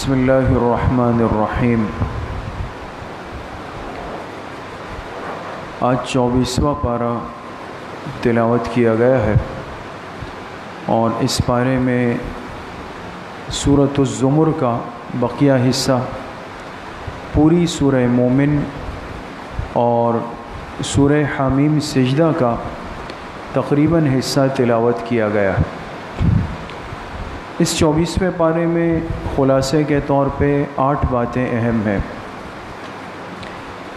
بسم اللہ الرحمن الرحیم۔ آج 24واں پارہ تلاوت کیا گیا ہے اور اس پارے میں سورۃ الزمر کا بقیہ حصہ، پوری سورہ مومن اور سورہ حامیم سجدہ کا تقریباً حصہ تلاوت کیا گیا ہے۔ اس 24ویں پارے میں خلاصے کے طور پہ 8 باتیں اہم ہیں۔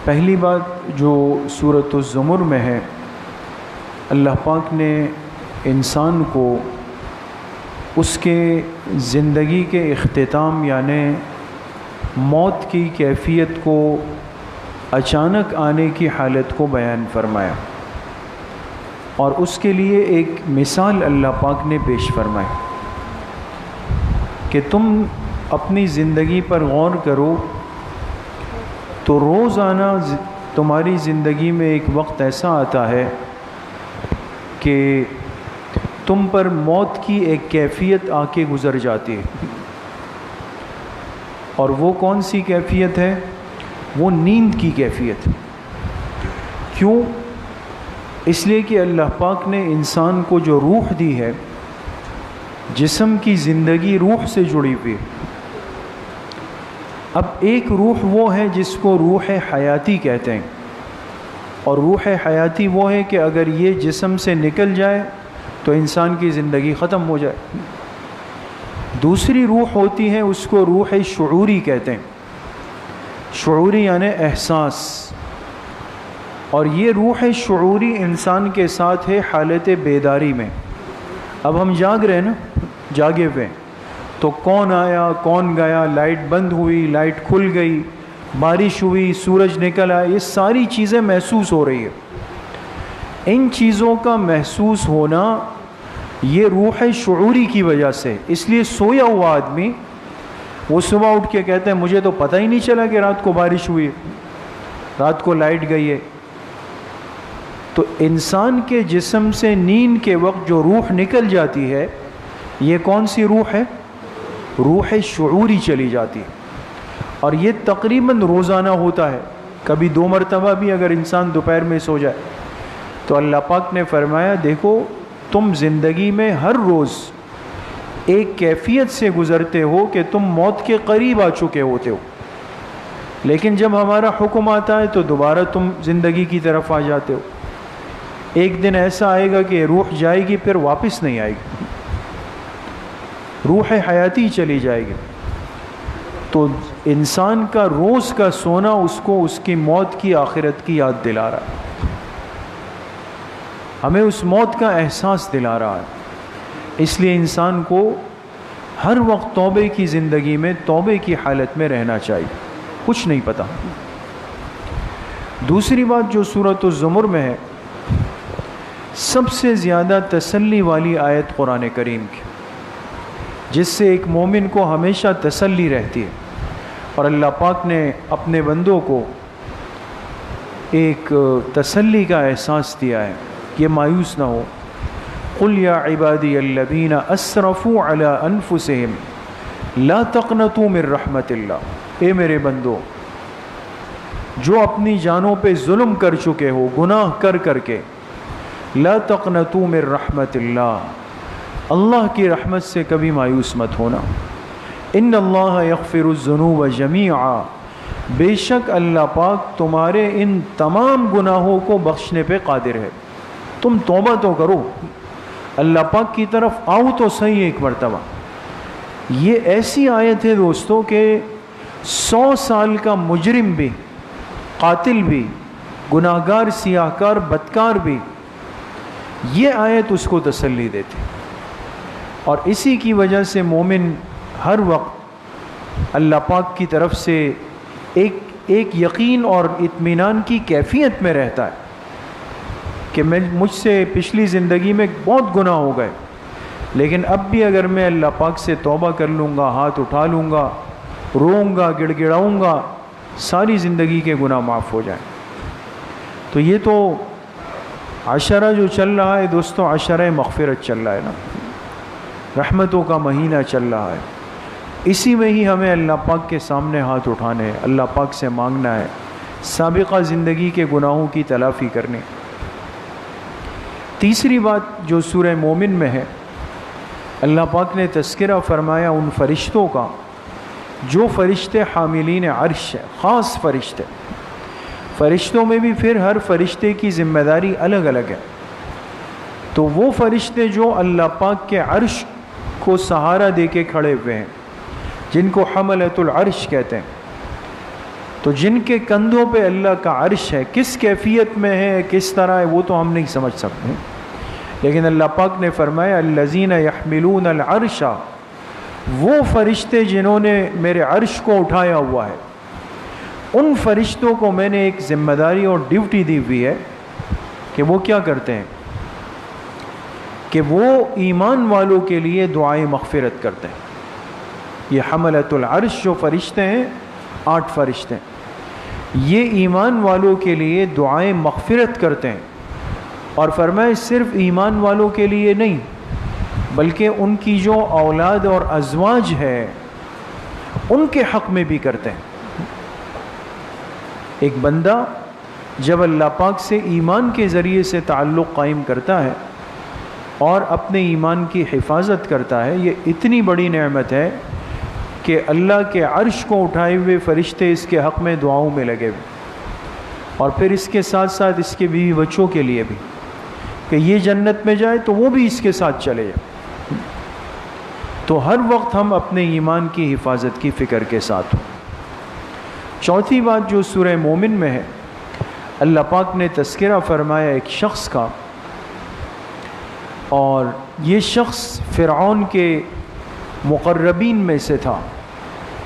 پہلی بات جو سورۃ الزمر میں ہے، اللہ پاک نے انسان کو اس کے زندگی کے اختتام یعنی موت کی کیفیت کو اچانک آنے کی حالت کو بیان فرمایا اور اس کے لیے ایک مثال اللہ پاک نے پیش فرمائی کہ تم اپنی زندگی پر غور کرو تو روزانہ تمہاری زندگی میں ایک وقت ایسا آتا ہے کہ تم پر موت کی ایک کیفیت آ کے گزر جاتی ہے، اور وہ کون سی کیفیت ہے؟ وہ نیند کی کیفیت۔ کیوں؟ اس لیے کہ اللہ پاک نے انسان کو جو روح دی ہے، جسم کی زندگی روح سے جڑی ہوئی۔ اب ایک روح وہ ہے جس کو روح حیاتی کہتے ہیں، اور روح حیاتی وہ ہے کہ اگر یہ جسم سے نکل جائے تو انسان کی زندگی ختم ہو جائے۔ دوسری روح ہوتی ہے، اس کو روح شعوری کہتے ہیں، شعوری یعنی احساس، اور یہ روح شعوری انسان کے ساتھ ہے حالت بیداری میں۔ اب ہم جاگ رہے ہیں نا، جاگے ہوئے، تو کون آیا کون گیا، لائٹ بند ہوئی لائٹ کھل گئی، بارش ہوئی سورج نکل آیا، یہ ساری چیزیں محسوس ہو رہی ہے۔ ان چیزوں کا محسوس ہونا یہ روح شعوری کی وجہ سے، اس لیے سویا ہوا آدمی وہ صبح اٹھ کے کہتے ہیں مجھے تو پتہ ہی نہیں چلا کہ رات کو بارش ہوئی ہے، رات کو لائٹ گئی ہے۔ تو انسان کے جسم سے نیند کے وقت جو روح نکل جاتی ہے، یہ کون سی روح ہے؟ روح شعوری چلی جاتی ہے، اور یہ تقریباً روزانہ ہوتا ہے، کبھی 2 مرتبہ بھی اگر انسان دوپہر میں سو جائے۔ تو اللہ پاک نے فرمایا دیکھو تم زندگی میں ہر روز ایک کیفیت سے گزرتے ہو کہ تم موت کے قریب آ چکے ہوتے ہو، لیکن جب ہمارا حکم آتا ہے تو دوبارہ تم زندگی کی طرف آ جاتے ہو۔ ایک دن ایسا آئے گا کہ روح جائے گی پھر واپس نہیں آئے گی، روح حیاتی چلی جائے گی۔ تو انسان کا روز کا سونا اس کو اس کی موت کی آخرت کی یاد دلا رہا ہے، ہمیں اس موت کا احساس دلا رہا ہے۔ اس لیے انسان کو ہر وقت توبے کی زندگی میں توبے کی حالت میں رہنا چاہیے، کچھ نہیں پتہ۔ دوسری بات جو سورۃ الزمر میں ہے، سب سے زیادہ تسلی والی آیت قرآن کریم کی، جس سے ایک مومن کو ہمیشہ تسلی رہتی ہے، اور اللہ پاک نے اپنے بندوں کو ایک تسلی کا احساس دیا ہے، یہ مایوس نہ ہو۔ قل یا عبادی الذین اسرفوا علی انفسہم لا تقنطوا من رحمت اللہ، اے میرے بندو جو اپنی جانوں پہ ظلم کر چکے ہو گناہ کر کر کے، لا تقنطوا من رحمت اللہ، اللہ کی رحمت سے کبھی مایوس مت ہونا۔ ان اللہ یغفر الذنوب جمیعا، بے شک اللہ پاک تمہارے ان تمام گناہوں کو بخشنے پہ قادر ہے۔ تم توبہ تو کرو، اللہ پاک کی طرف آؤ تو صحیح ایک مرتبہ۔ یہ ایسی آیت ہے دوستو کہ 100 سال کا مجرم بھی، قاتل بھی، گناہگار سیاہکار بدکار بھی، یہ آیت اس کو تسلی دیتی، اور اسی کی وجہ سے مومن ہر وقت اللہ پاک کی طرف سے ایک یقین اور اطمینان کی کیفیت میں رہتا ہے کہ مجھ سے پچھلی زندگی میں بہت گناہ ہو گئے، لیکن اب بھی اگر میں اللہ پاک سے توبہ کر لوں گا، ہاتھ اٹھا لوں گا، روؤں گا، گڑ گڑاؤں گا، ساری زندگی کے گناہ معاف ہو جائیں۔ تو یہ تو عشرہ جو چل رہا ہے دوستو، عشرہ مغفرت چل رہا ہے نا، رحمتوں کا مہینہ چل رہا ہے۔ اسی میں ہی ہمیں اللہ پاک کے سامنے ہاتھ اٹھانے ہیں، اللہ پاک سے مانگنا ہے، سابقہ زندگی کے گناہوں کی تلافی کرنی۔ تیسری بات جو سورہ مومن میں ہے، اللہ پاک نے تذکرہ فرمایا ان فرشتوں کا جو فرشتے حاملین عرش ہیں، خاص فرشتے۔ فرشتوں میں بھی پھر ہر فرشتے کی ذمہ داری الگ الگ ہے۔ تو وہ فرشتے جو اللہ پاک کے عرش کو سہارا دے کے کھڑے ہوئے ہیں، جن کو حملۃ العرش کہتے ہیں، تو جن کے کندھوں پہ اللہ کا عرش ہے، کس کیفیت میں ہے، کس طرح ہے، وہ تو ہم نہیں سمجھ سکتے، لیکن اللہ پاک نے فرمایا الذین یحملون العرش، وہ فرشتے جنہوں نے میرے عرش کو اٹھایا ہوا ہے، ان فرشتوں کو میں نے ایک ذمہ داری اور ڈیوٹی دی ہوئی ہے کہ وہ کیا کرتے ہیں، کہ وہ ایمان والوں کے لیے دعائیں مغفرت کرتے ہیں۔ یہ حملۃ العرش جو فرشتے ہیں، 8 فرشتے ہیں، یہ ایمان والوں کے لیے دعائیں مغفرت کرتے ہیں، اور فرمائے صرف ایمان والوں کے لیے نہیں بلکہ ان کی جو اولاد اور ازواج ہے ان کے حق میں بھی کرتے ہیں۔ ایک بندہ جب اللہ پاک سے ایمان کے ذریعے سے تعلق قائم کرتا ہے اور اپنے ایمان کی حفاظت کرتا ہے، یہ اتنی بڑی نعمت ہے کہ اللہ کے عرش کو اٹھائے ہوئے فرشتے اس کے حق میں دعاؤں میں لگے ہوئے، اور پھر اس کے ساتھ ساتھ اس کے بیوی بچوں کے لیے بھی کہ یہ جنت میں جائے تو وہ بھی اس کے ساتھ چلے جائے۔ تو ہر وقت ہم اپنے ایمان کی حفاظت کی فکر کے ساتھ ہوں۔ چوتھی بات جو سورہ مومن میں ہے، اللہ پاک نے تذکرہ فرمایا ایک شخص کا، اور یہ شخص فرعون کے مقربین میں سے تھا،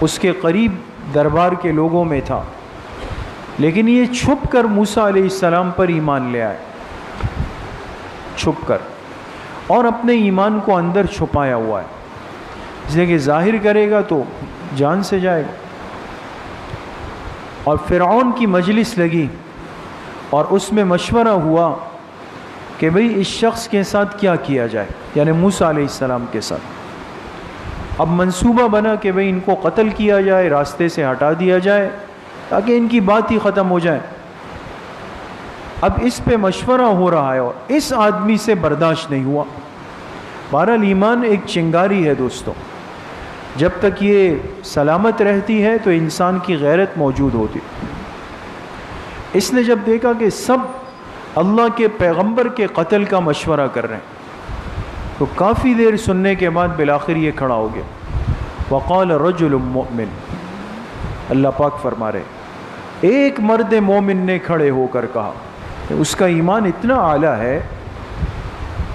اس کے قریب دربار کے لوگوں میں تھا، لیکن یہ چھپ کر موسیٰ علیہ السلام پر ایمان لے آئے، چھپ کر، اور اپنے ایمان کو اندر چھپایا ہوا ہے، اس لیے کہ ظاہر کرے گا تو جان سے جائے گا۔ اور فرعون کی مجلس لگی اور اس میں مشورہ ہوا کہ بھئی اس شخص کے ساتھ کیا کیا جائے، یعنی موسیٰ علیہ السلام کے ساتھ۔ اب منصوبہ بنا کہ بھئی ان کو قتل کیا جائے، راستے سے ہٹا دیا جائے تاکہ ان کی بات ہی ختم ہو جائے۔ اب اس پہ مشورہ ہو رہا ہے اور اس آدمی سے برداشت نہیں ہوا۔ بہرحال ایمان ایک چنگاری ہے دوستو، جب تک یہ سلامت رہتی ہے تو انسان کی غیرت موجود ہوتی۔ اس نے جب دیکھا کہ سب اللہ کے پیغمبر کے قتل کا مشورہ کر رہے ہیں تو کافی دیر سننے کے بعد بالآخر یہ کھڑا ہو گیا۔ وقال رجل مؤمن، اللہ پاک فرما رہے ایک مرد مومن نے کھڑے ہو کر کہا، اس کا ایمان اتنا اعلیٰ ہے،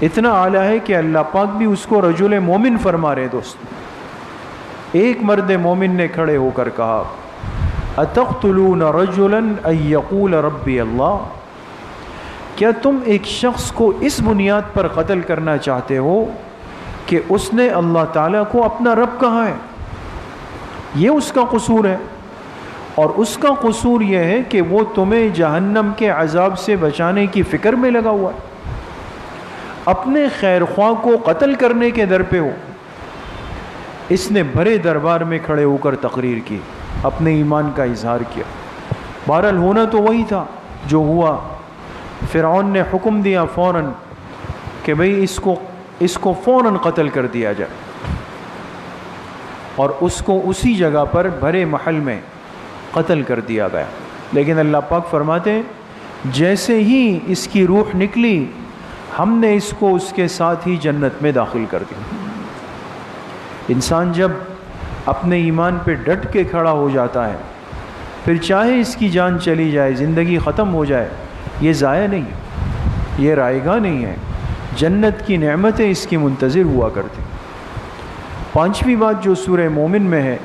اتنا اعلیٰ ہے کہ اللہ پاک بھی اس کو رجل مومن فرما رہے۔ دوست، ایک مرد مومن نے کھڑے ہو کر کہا اتقتلون رجلا ان یقول ربی اللہ، کیا تم ایک شخص کو اس بنیاد پر قتل کرنا چاہتے ہو کہ اس نے اللہ تعالیٰ کو اپنا رب کہا ہے؟ یہ اس کا قصور ہے، اور اس کا قصور یہ ہے کہ وہ تمہیں جہنم کے عذاب سے بچانے کی فکر میں لگا ہوا ہے، اپنے خیر خواہ کو قتل کرنے کے در پہ ہو۔ اس نے بڑے دربار میں کھڑے ہو کر تقریر کی، اپنے ایمان کا اظہار کیا۔ بہرحال ہونا تو وہی تھا جو ہوا۔ فرعون نے حکم دیا فوراً کہ بھئی اس کو فوراً قتل کر دیا جائے، اور اس کو اسی جگہ پر بھرے محل میں قتل کر دیا گیا۔ لیکن اللہ پاک فرماتے ہیں جیسے ہی اس کی روح نکلی ہم نے اس کو اس کے ساتھ ہی جنت میں داخل کر دیا۔ انسان جب اپنے ایمان پہ ڈٹ کے کھڑا ہو جاتا ہے، پھر چاہے اس کی جان چلی جائے، زندگی ختم ہو جائے، یہ ضائع نہیں ہے، یہ رائے گاہ نہیں ہے، جنت کی نعمتیں اس کی منتظر ہوا کرتی۔ پانچویں بات جو سورہ مومن میں ہے،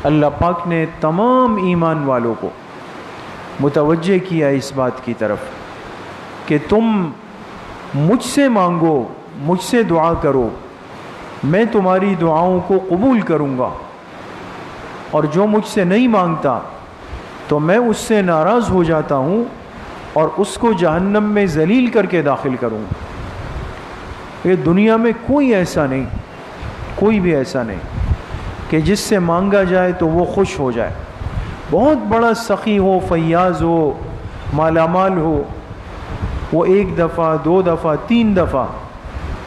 اللہ پاک نے تمام ایمان والوں کو متوجہ کیا اس بات کی طرف کہ تم مجھ سے مانگو، مجھ سے دعا کرو، میں تمہاری دعاؤں کو قبول کروں گا، اور جو مجھ سے نہیں مانگتا تو میں اس سے ناراض ہو جاتا ہوں اور اس کو جہنم میں ذلیل کر کے داخل کروں گا۔ یہ دنیا میں کوئی ایسا نہیں، کوئی بھی ایسا نہیں کہ کہ جس سے مانگا جائے تو وہ خوش ہو جائے. بہت بڑا سخی ہو، فیاض ہو، مالا مال ہو، وہ 1 دفعہ 2 دفعہ 3 دفعہ،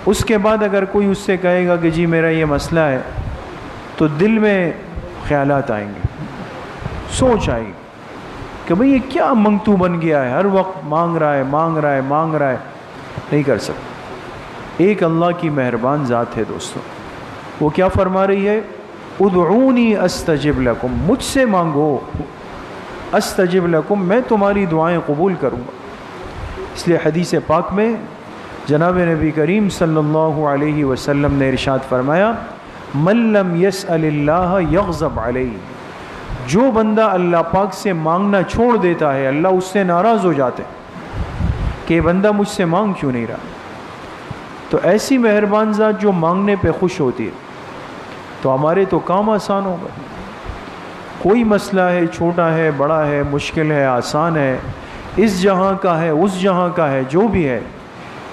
اس کے بعد اگر کوئی اس سے کہے گا کہ جی میرا یہ مسئلہ ہے، تو دل میں خیالات آئیں گے، سوچ آئے گی کہ بھئی یہ کیا منگتو بن گیا ہے، ہر وقت مانگ رہا ہے مانگ رہا ہے مانگ رہا ہے. نہیں کر سکتا. ایک اللہ کی مہربان ذات ہے دوستو، وہ کیا فرما رہی ہے؟ ادعونی استجب لکم، مجھ سے مانگو، استجب لکم، میں تمہاری دعائیں قبول کروں گا. اس لیے حدیث پاک میں جناب نبی کریم صلی اللہ علیہ وسلم نے ارشاد فرمایا، من لم یسأل اللہ یغضب علیہ، جو بندہ اللہ پاک سے مانگنا چھوڑ دیتا ہے اللہ اس سے ناراض ہو جاتے کہ یہ بندہ مجھ سے مانگ کیوں نہیں رہا. تو ایسی مہربان ذات جو مانگنے پہ خوش ہوتی ہے تو ہمارے تو کام آسان ہوگا. کوئی مسئلہ ہے، چھوٹا ہے بڑا ہے، مشکل ہے آسان ہے، اس جہاں کا ہے اس جہاں کا ہے، جو بھی ہے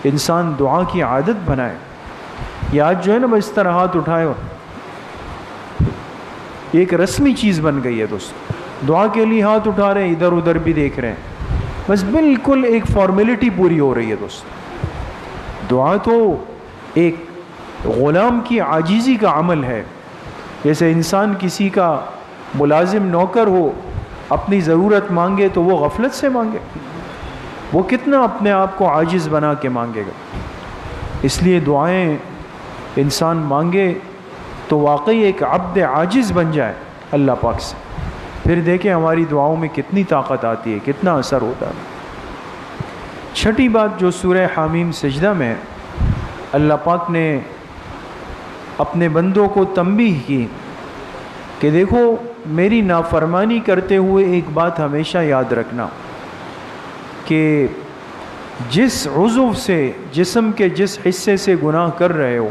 انسان دعا کی عادت بنائے. یہ آج جو ہے نا اس طرح ہاتھ اٹھائے ہو، ایک رسمی چیز بن گئی ہے دوست. دعا کے لیے ہاتھ اٹھا رہے ہیں، ادھر ادھر بھی دیکھ رہے ہیں، بس بالکل ایک فارمیلٹی پوری ہو رہی ہے دوست. دعا تو ایک غلام کی عاجزی کا عمل ہے. جیسے انسان کسی کا ملازم نوکر ہو، اپنی ضرورت مانگے تو وہ غفلت سے مانگے، وہ کتنا اپنے آپ کو عاجز بنا کے مانگے گا. اس لیے دعائیں انسان مانگے تو واقعی ایک عبد عاجز بن جائے اللہ پاک سے، پھر دیکھیں ہماری دعاؤں میں کتنی طاقت آتی ہے، کتنا اثر ہوتا ہے. چھٹی بات جو سورہ حامیم سجدہ میں ہے، اللہ پاک نے اپنے بندوں کو تنبیہ کی کہ دیکھو میری نافرمانی کرتے ہوئے ایک بات ہمیشہ یاد رکھنا کہ جس عضو سے، جسم کے جس حصے سے گناہ کر رہے ہو،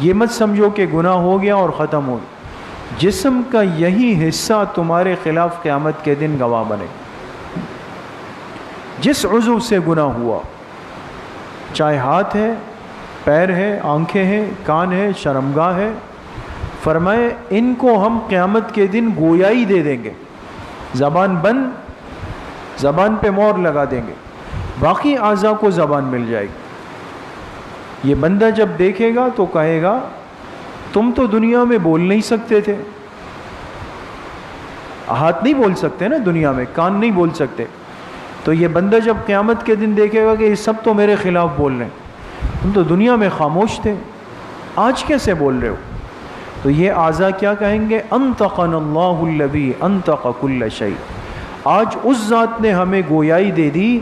یہ مت سمجھو کہ گناہ ہو گیا اور ختم ہو گیا. جسم کا یہی حصہ تمہارے خلاف قیامت کے دن گواہ بنے. جس عضو سے گناہ ہوا، چاہے ہاتھ ہے، پیر ہے، آنکھیں ہیں، کان ہے، شرمگاہ ہے، فرمائے ان کو ہم قیامت کے دن گویائی دے دیں گے. زبان بند، زبان پہ مور لگا دیں گے، باقی اعضاء کو زبان مل جائے گی. یہ بندہ جب دیکھے گا تو کہے گا تم تو دنیا میں بول نہیں سکتے تھے. ہاتھ نہیں بول سکتے نا دنیا میں، کان نہیں بول سکتے، تو یہ بندہ جب قیامت کے دن دیکھے گا کہ یہ سب تو میرے خلاف بول رہے ہیں، تم تو دنیا میں خاموش تھے، آج کیسے بول رہے ہو؟ تو یہ اعضاء کیا کہیں گے؟ انطقنا اللہ الذی انطق کل شیء، آج اس ذات نے ہمیں گویائی دے دی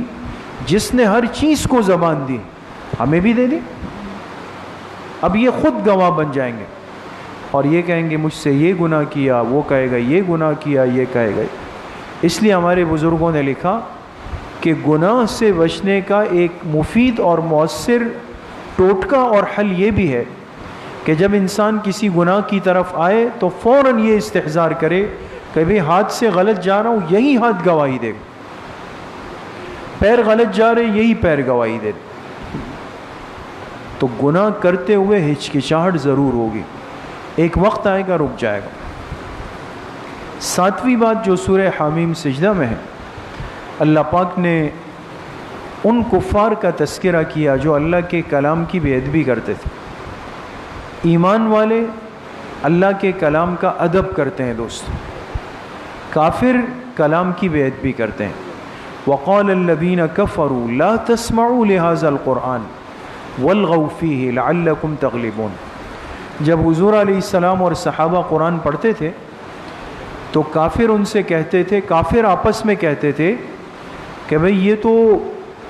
جس نے ہر چیز کو زبان دی، ہمیں بھی دے دی. اب یہ خود گواہ بن جائیں گے اور یہ کہیں گے مجھ سے یہ گناہ کیا، وہ کہے گا یہ گناہ کیا، یہ کہے گا. اس لیے ہمارے بزرگوں نے لکھا کہ گناہ سے بچنے کا ایک مفید اور مؤثر ٹوٹکا اور حل یہ بھی ہے کہ جب انسان کسی گناہ کی طرف آئے تو فوراً یہ استحضار کرے کہ بھئی ہاتھ سے غلط جا رہا ہوں، یہی ہاتھ گواہی دے گا، پیر غلط جا رہے یہی پیر گواہی دے. تو گناہ کرتے ہوئے ہچکچاہٹ ضرور ہوگی، ایک وقت آئے گا رک جائے گا. 7ویں بات جو سورہ حامیم سجدہ میں ہے، اللہ پاک نے ان کفار کا تذکرہ کیا جو اللہ کے کلام کی بے ادبی کرتے تھے. ایمان والے اللہ کے کلام کا ادب کرتے ہیں دوست، کافر کلام کی بے ادبی کرتے ہیں. وقال الذین کفروا لا تسمعوا لهذا القرآن والغوا فیہ لعلکم تغلبون. جب حضور علیہ السلام اور صحابہ قرآن پڑھتے تھے تو کافر ان سے کہتے تھے، کافر آپس میں کہتے تھے کہ بھئی یہ تو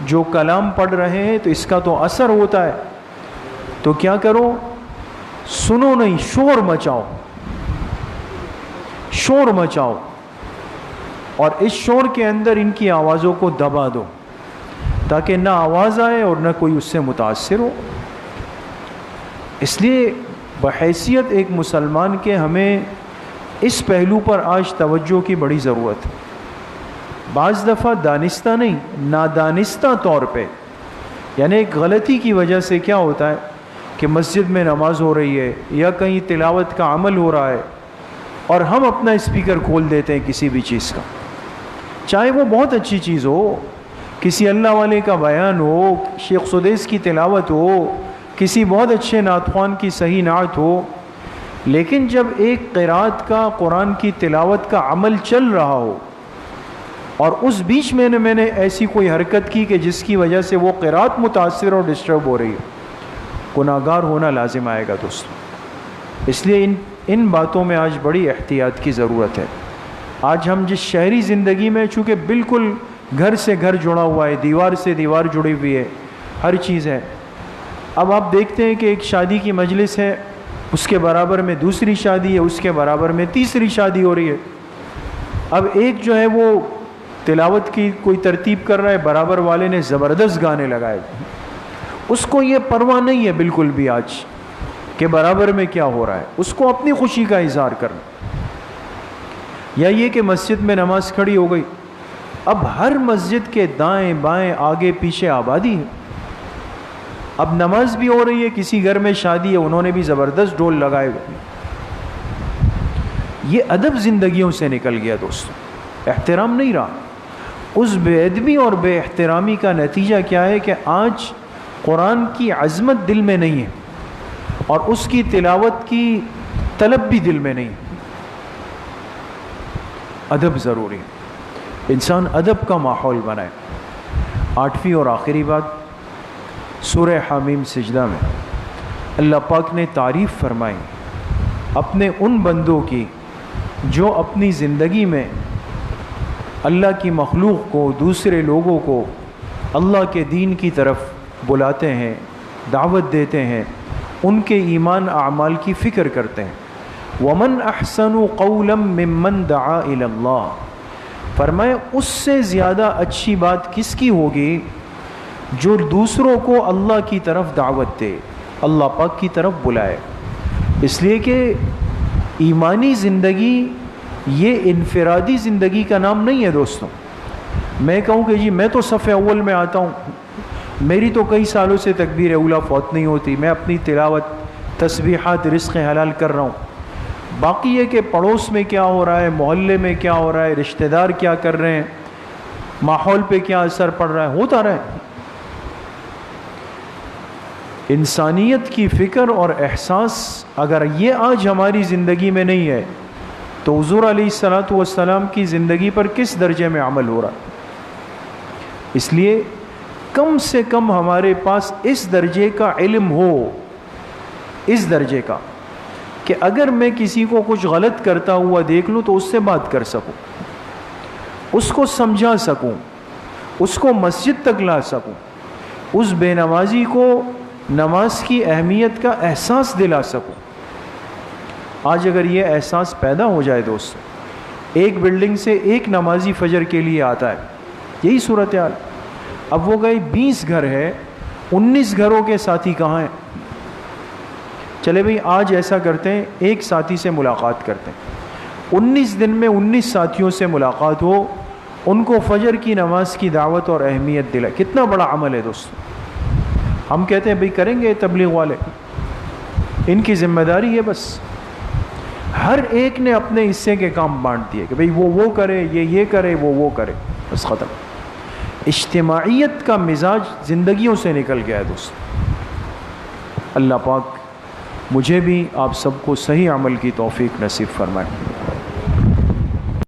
جو کلام پڑھ رہے ہیں تو اس کا تو اثر ہوتا ہے، تو کیا کرو، سنو نہیں، شور مچاؤ، شور مچاؤ، اور اس شور کے اندر ان کی آوازوں کو دبا دو تاکہ نہ آواز آئے اور نہ کوئی اس سے متاثر ہو. اس لیے بحیثیت ایک مسلمان کے ہمیں اس پہلو پر آج توجہ کی بڑی ضرورت ہے. بعض دفعہ دانستہ نہیں، نادانستہ طور پہ، یعنی ایک غلطی کی وجہ سے کیا ہوتا ہے، کہ مسجد میں نماز ہو رہی ہے یا کہیں تلاوت کا عمل ہو رہا ہے اور ہم اپنا اسپیکر کھول دیتے ہیں کسی بھی چیز کا، چاہے وہ بہت اچھی چیز ہو، کسی اللہ والے کا بیان ہو، شیخ سدیس کی تلاوت ہو، کسی بہت اچھے نعت خوان کی صحیح نعت ہو، لیکن جب ایک قرات کا قرآن کی تلاوت کا عمل چل رہا ہو اور اس بیچ میں نے ایسی کوئی حرکت کی کہ جس کی وجہ سے وہ قرات متاثر اور ڈسٹرب ہو رہی ہے، گناہگار ہونا لازم آئے گا دوستو۔ اس لیے ان باتوں میں آج بڑی احتیاط کی ضرورت ہے۔ آج ہم جس شہری زندگی میں چونکہ بالکل گھر سے گھر جڑا ہوا ہے، دیوار سے دیوار جڑی ہوئی ہے، ہر چیز ہے، اب آپ دیکھتے ہیں کہ ایک شادی کی مجلس ہے، اس کے برابر میں دوسری شادی ہے، اس کے برابر میں تیسری شادی ہو رہی ہے۔ اب ایک جو ہے وہ تلاوت کی کوئی ترتیب کر رہا ہے، برابر والے نے زبردست گانے لگائے، اس کو یہ پرواہ نہیں ہے بالکل بھی آج کہ برابر میں کیا ہو رہا ہے، اس کو اپنی خوشی کا اظہار کرنا۔ یا یہ کہ مسجد میں نماز کھڑی ہو گئی، اب ہر مسجد کے دائیں بائیں آگے پیچھے آبادی ہے، اب نماز بھی ہو رہی ہے، کسی گھر میں شادی ہے، انہوں نے بھی زبردست ڈھول لگائے ہوئے۔ یہ ادب زندگیوں سے نکل گیا دوستو، احترام نہیں رہا۔ اس بے ادبی اور بے احترامی کا نتیجہ کیا ہے کہ آج قرآن کی عظمت دل میں نہیں ہے اور اس کی تلاوت کی طلب بھی دل میں نہیں ہے۔ ادب ضروری ہے، انسان ادب کا ماحول بنائے۔ 8ویں اور آخری بات، سورہ حامیم سجدہ میں اللہ پاک نے تعریف فرمائی اپنے ان بندوں کی جو اپنی زندگی میں اللہ کی مخلوق کو، دوسرے لوگوں کو اللہ کے دین کی طرف بلاتے ہیں، دعوت دیتے ہیں، ان کے ایمان اعمال کی فکر کرتے ہیں۔ وَمَنْ أَحْسَنُ قَوْلًا مِّمَّنْ دَعَا إِلَى اللَّهِ، فرمائے اس سے زیادہ اچھی بات کس کی ہوگی جو دوسروں کو اللہ کی طرف دعوت دے، اللہ پاک کی طرف بلائے۔ اس لیے کہ ایمانی زندگی یہ انفرادی زندگی کا نام نہیں ہے دوستوں۔ میں کہوں کہ جی میں تو صف اول میں آتا ہوں، میری تو کئی سالوں سے تکبیر اولیٰ فوت نہیں ہوتی، میں اپنی تلاوت، تسبیحات، رزق حلال کر رہا ہوں، باقی یہ کہ پڑوس میں کیا ہو رہا ہے، محلے میں کیا ہو رہا ہے، رشتہ دار کیا کر رہے ہیں، ماحول پہ کیا اثر پڑ رہا ہے، ہوتا رہے۔ انسانیت کی فکر اور احساس اگر یہ آج ہماری زندگی میں نہیں ہے تو حضور علیہ الصلاۃ والسلام کی زندگی پر کس درجے میں عمل ہو رہا ہے؟ اس لیے کم سے کم ہمارے پاس اس درجے کا علم ہو، اس درجے کا کہ اگر میں کسی کو کچھ غلط کرتا ہوا دیکھ لوں تو اس سے بات کر سکوں، اس کو سمجھا سکوں، اس کو مسجد تک لا سکوں، اس بے نمازی کو نماز کی اہمیت کا احساس دلا سکوں۔ آج اگر یہ احساس پیدا ہو جائے دوستو، ایک بلڈنگ سے ایک نمازی فجر کے لیے آتا ہے، یہی صورتحال، اب وہ گئے 20 گھر ہے، 19 گھروں کے ساتھی کہاں ہیں؟ چلے بھئی آج ایسا کرتے ہیں، ایک ساتھی سے ملاقات کرتے ہیں، 19 دن میں 19 ساتھیوں سے ملاقات ہو، ان کو فجر کی نماز کی دعوت اور اہمیت دلائے۔ کتنا بڑا عمل ہے دوستو۔ ہم کہتے ہیں بھئی کریں گے تبلیغ والے، ان کی ذمہ داری ہے، بس ہر ایک نے اپنے حصے کے کام بانٹ دیے کہ بھئی وہ کرے، یہ کرے، وہ کرے، بس ختم۔ اجتماعیت کا مزاج زندگیوں سے نکل گیا ہے دوستو۔ اللہ پاک مجھے بھی آپ سب کو صحیح عمل کی توفیق نصیب فرمائے۔